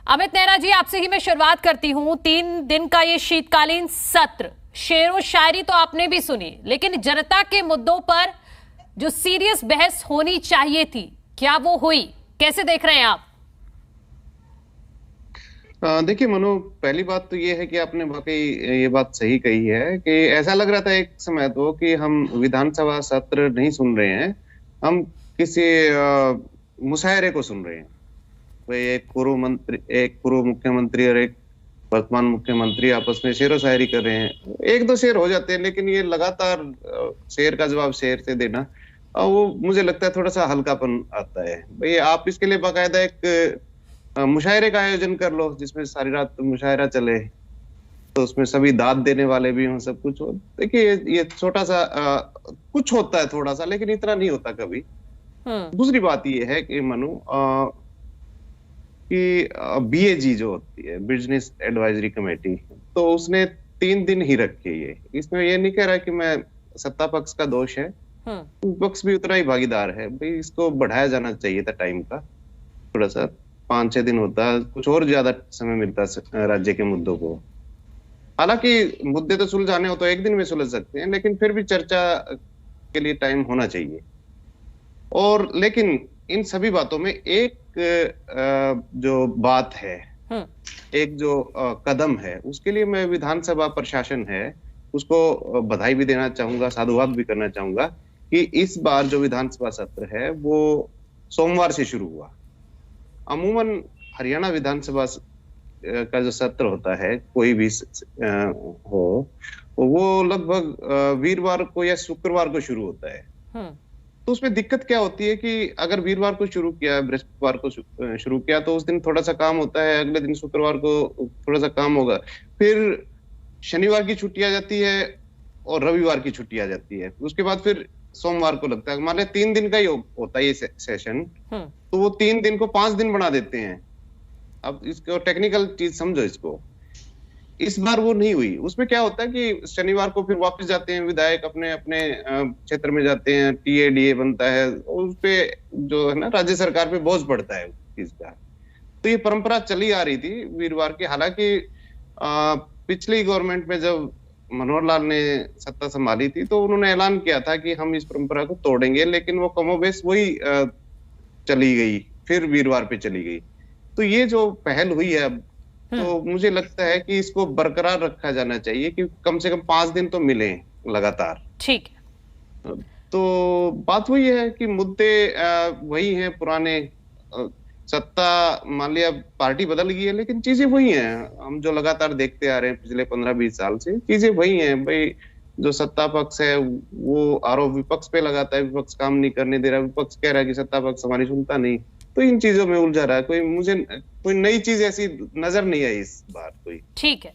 अमित नेहरा जी, आपसे ही मैं शुरुआत करती हूँ। 3 दिन का ये शीतकालीन सत्र, शेरो शायरी तो आपने भी सुनी, लेकिन जनता के मुद्दों पर जो सीरियस बहस होनी चाहिए थी, क्या वो हुई? कैसे देख रहे हैं आप? देखिए मनु, पहली बात तो ये है कि आपने वाकई ये बात सही कही है कि ऐसा लग रहा था एक समय तो कि हम विधानसभा सत्र नहीं सुन रहे हैं, हम किसी मुशायरे को सुन रहे हैं। भाई एक पूर्व मुख्यमंत्री और एक वर्तमान मुख्यमंत्री आपस में शेरो शायरी कर रहे हैं। एक दो शेर हो जाते हैं, लेकिन ये लगातार शेर का जवाब शेर से देना, वो मुझे लगता है थोड़ा सा हल्कापन आता है। भाई आप इसके लिए बाकायदा एक मुशायरे का आयोजन कर लो, जिसमें सारी रात मुशायरा चले, तो उसमें सभी दाद देने वाले भी हों, सब कुछ हो। देखिए ये छोटा सा कुछ होता है थोड़ा सा, लेकिन इतना नहीं होता कभी। दूसरी बात ये है कि मनु, कि बीएजी जो होती है, बिजनेस एडवाइजरी कमेटी, तो उसने 3 दिन ही रखे। ये इसमें ये नहीं कह रहा कि मैं सत्ता पक्ष का दोष है, पक्ष भी उतना ही भागीदार है। भाई इसको बढ़ाया जाना चाहिए था टाइम का, थोड़ा सा 5-6 दिन होता, कुछ और ज्यादा समय मिलता राज्य के मुद्दों को। हालांकि मुद्दे तो सुलझाने हो तो एक दिन में सुलझ सकते हैं, लेकिन फिर भी चर्चा के लिए टाइम होना चाहिए। और लेकिन इन सभी बातों में एक जो बात है, एक जो कदम है, उसके लिए मैं विधानसभा प्रशासन है उसको बधाई भी देना चाहूंगा, साधुवाद भी करना चाहूंगा कि इस बार जो विधानसभा सत्र है वो सोमवार से शुरू हुआ। अमूमन हरियाणा विधानसभा का जो सत्र होता है, कोई भी हो, वो लगभग वीरवार को या शुक्रवार को शुरू होता है। तो उसमें दिक्कत क्या होती है कि अगर वीरवार को शुरू किया, बृहस्पतिवार को शुरू किया, तो उस दिन थोड़ा सा काम होता है, अगले दिन शुक्रवार को थोड़ा सा काम होगा, फिर शनिवार की छुट्टी आ जाती है और रविवार की छुट्टी आ जाती है, उसके बाद फिर सोमवार को लगता है। मान लिया 3 दिन का ही होता है ये सेशन, तो वो 3 दिन को 5 दिन बना देते हैं। अब इसको टेक्निकल चीज समझो इसको। इस बार वो नहीं हुई। उसमें क्या होता है कि शनिवार को फिर वापस जाते हैं विधायक, अपने अपने क्षेत्र में जाते हैं, टीए बनता है, उस पे जो है ना राज्य सरकार पे बोझ पड़ता है चीज का। तो ये परंपरा चली आ रही थी वीरवार की। हालांकि पिछली गवर्नमेंट में जब मनोहर लाल ने सत्ता संभाली थी, तो उन्होंने ऐलान किया था कि हम इस परंपरा को तोड़ेंगे, लेकिन वो कमोबेश वही चली गई, फिर वीरवार पे चली गई। तो ये जो पहल हुई है अब, तो मुझे लगता है कि इसको बरकरार रखा जाना चाहिए कि कम से कम 5 दिन तो मिले लगातार। ठीक है। तो बात वही है कि मुद्दे वही हैं पुराने। सत्ता, मान लिया पार्टी बदल गई है, लेकिन चीजें वही हैं। हम जो लगातार देखते आ रहे हैं पिछले 15-20 साल से, चीजें वही हैं। भाई जो सत्ता पक्ष है वो आरोप विपक्ष पे लगाता है, विपक्ष काम नहीं करने दे रहा, विपक्ष कह रहा है कि सत्ता पक्ष हमारी सुनता नहीं। तो इन चीजों में उलझा रहा है। मुझे कोई नई चीज ऐसी नजर नहीं आई इस बार कोई। ठीक है।